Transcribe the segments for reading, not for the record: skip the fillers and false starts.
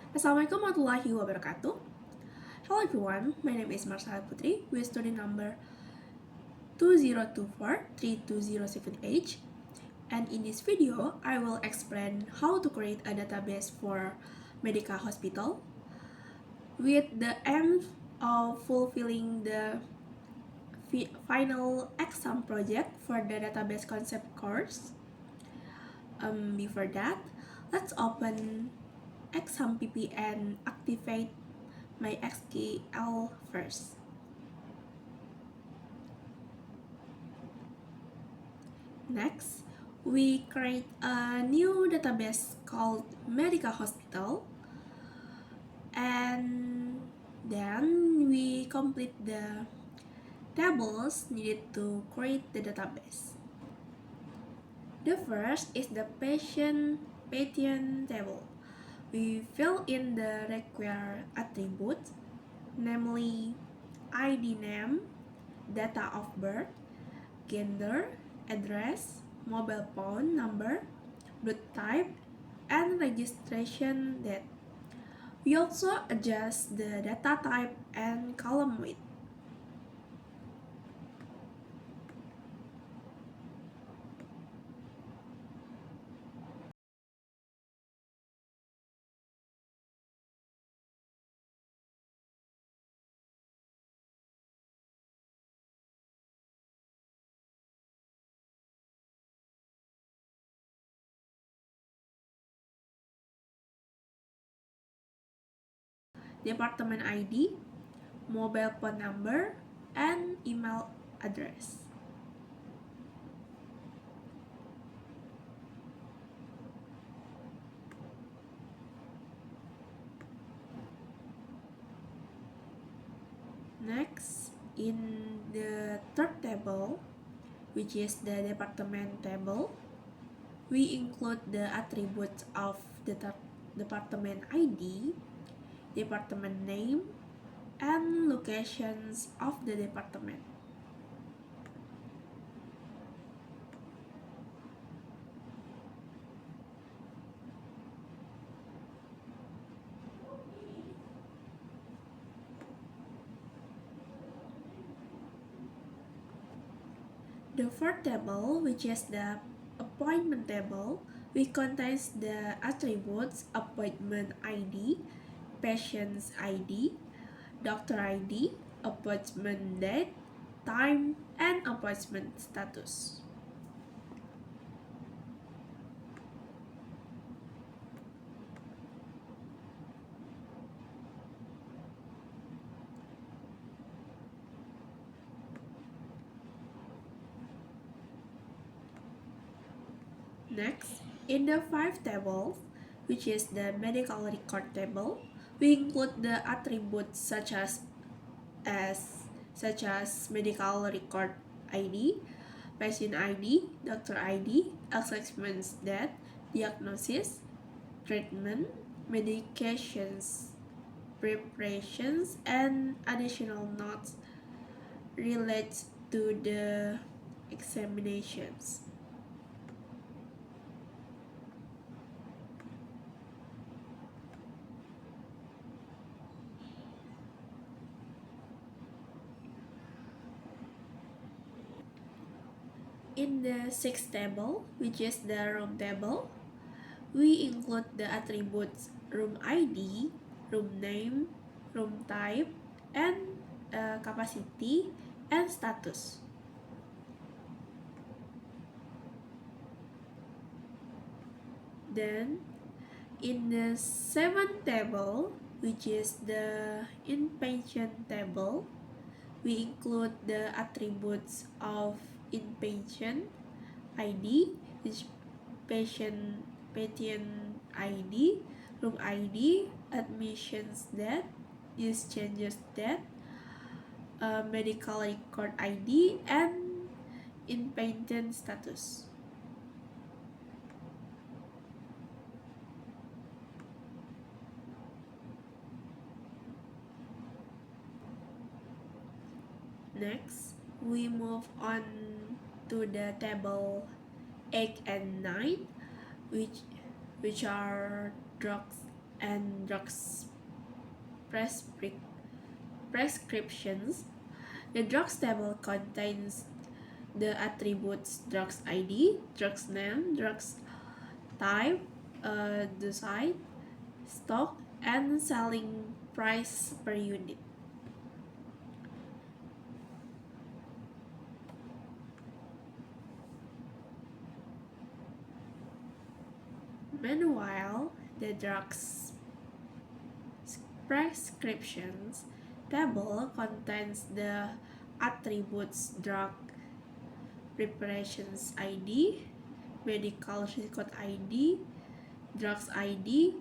Assalamualaikum warahmatullahi wabarakatuh. Hello everyone, my name is Marsha Putri with student number 2024-32078, and in this video, I will explain how to create a database for Medica Hospital with the aim of fulfilling the final exam project for the database concept course. Before that, let's open exam PP and activate my SQL first. Next, we create a new database called Medica Hospital, and then we complete the tables needed to create the database. The first is the patient table. We fill in the required attributes, namely ID name, data of birth, gender, address, mobile phone number, blood type, and registration date. We also adjust the data type and column width. Department ID, mobile phone number, and email address. Next, in the third table, which is the department table, we include the attributes of the department ID, department name, and locations of the department. The fourth table, which is the appointment table, which contains the attributes appointment ID, patient's ID, doctor ID, appointment date, time, and appointment status. Next, in the five tables, which is the medical record table, we include the attributes as such as medical record ID, patient ID, doctor ID, assessments date, diagnosis, treatment, medications, preparations, and additional notes related to the examinations. In the sixth table, which is the room table, we include the attributes room ID, room name, room type, and capacity and status. Then, in the seventh table, which is the inpatient table, we include the attributes of inpatient ID, which patient ID, room ID, admissions date, use changes date, medical record ID, and inpatient status. Next, we move on to the table 8 and 9, which are drugs and prescrip- prescriptions. The drugs table contains the attributes drugs ID, drugs name, drugs type, dosage, stock, and selling price per unit. Meanwhile, the drugs prescriptions table contains the attributes drug preparations ID, medical record ID, drugs ID,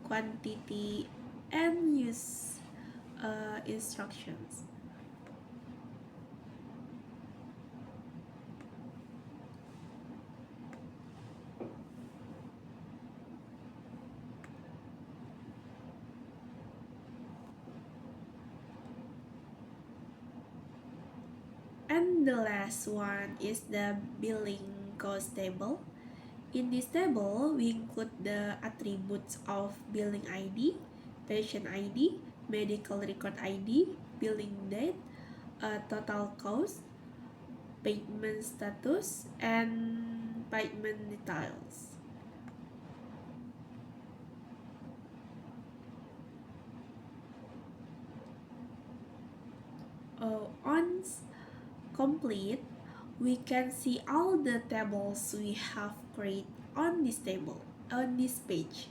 quantity, and use instructions. And the last one is the billing cost table. In this table, we include the attributes of billing ID, patient ID, medical record ID, billing date, total cost, payment status, and payment details. Once complete, we can see all the tables we have created on this page.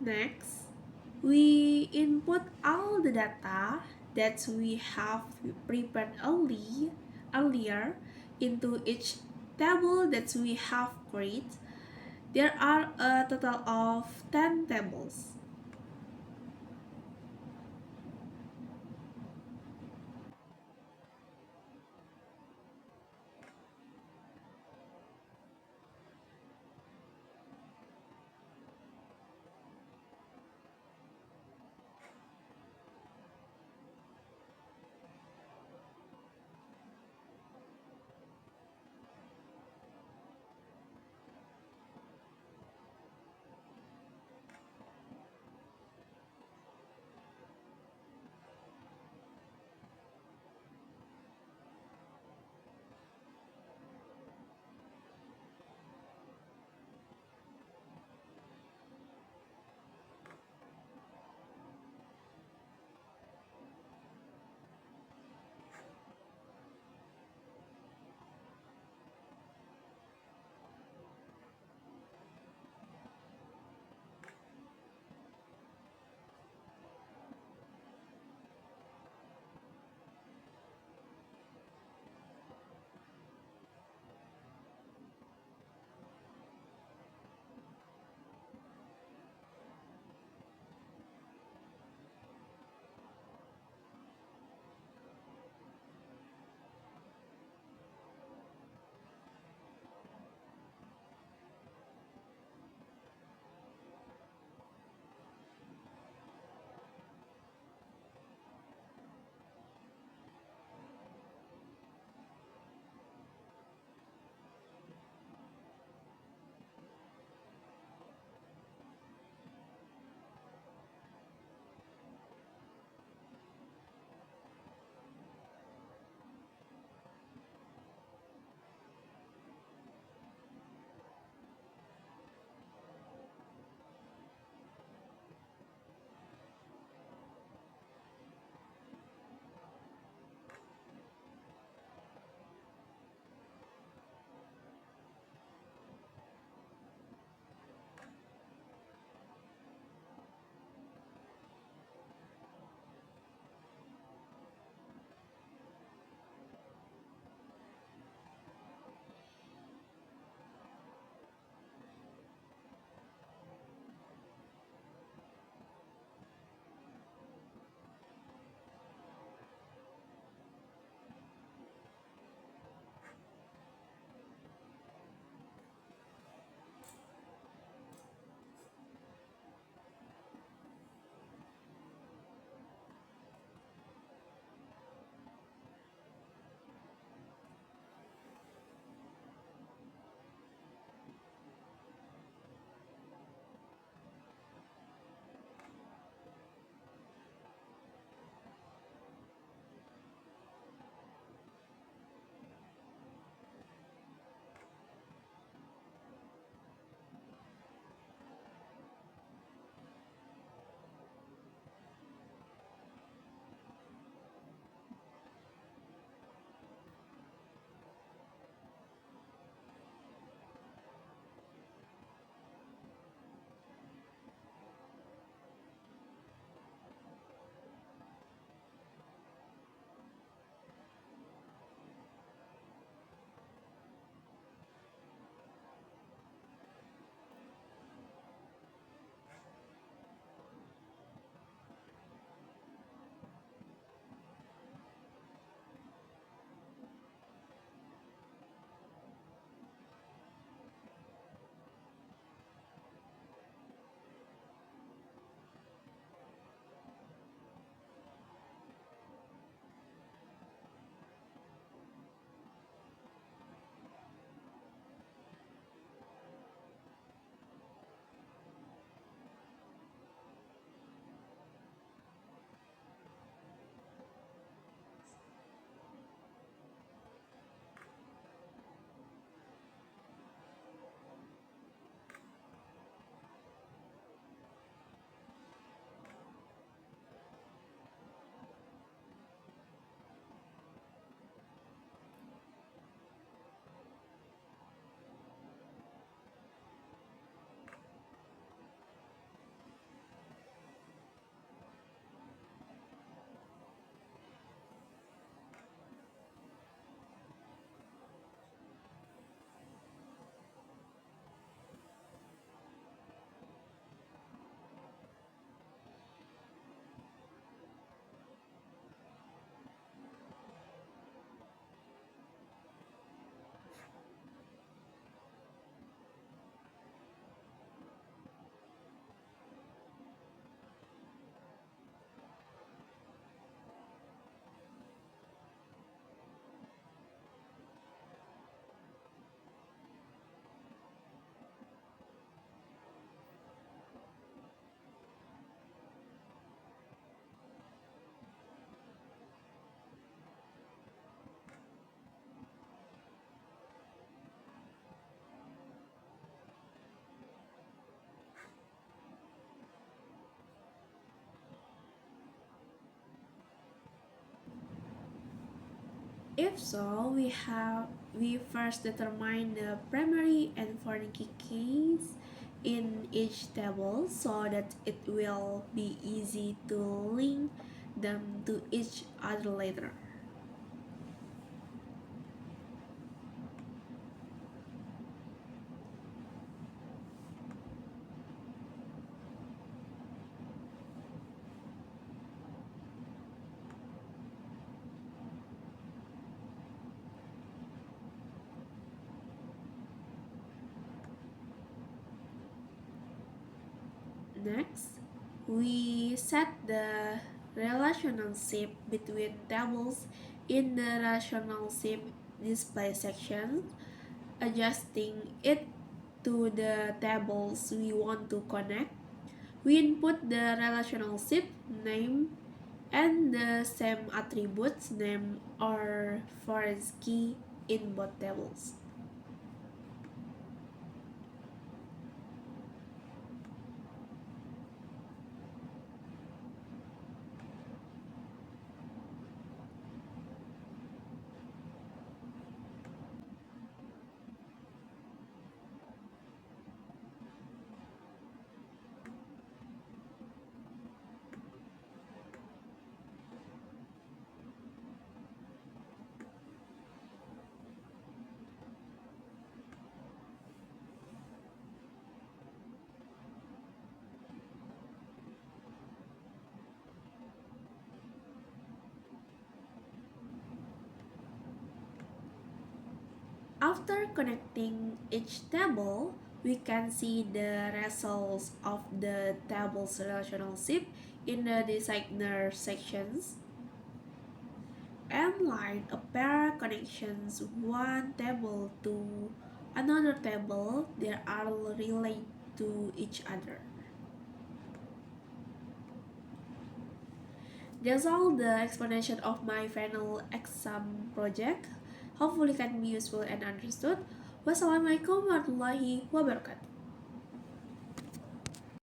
Next, we input all the data that we have prepared earlier into each table that we have created. There are a total of 10 tables. If so, we first determine the primary and foreign key keys in each table so that it will be easy to link them to each other later. Next, we set the relationship between tables in the relationship display section, adjusting it to the tables we want to connect. We input the relationship name and the same attributes name or foreign key in both tables. After connecting each table, we can see the results of the table's relationship in the designer sections and line a pair connections one table to another table. They are related to each other. That's all the explanation of my final exam project. Hopefully can be useful and understood. Wassalamualaikum warahmatullahi wabarakatuh.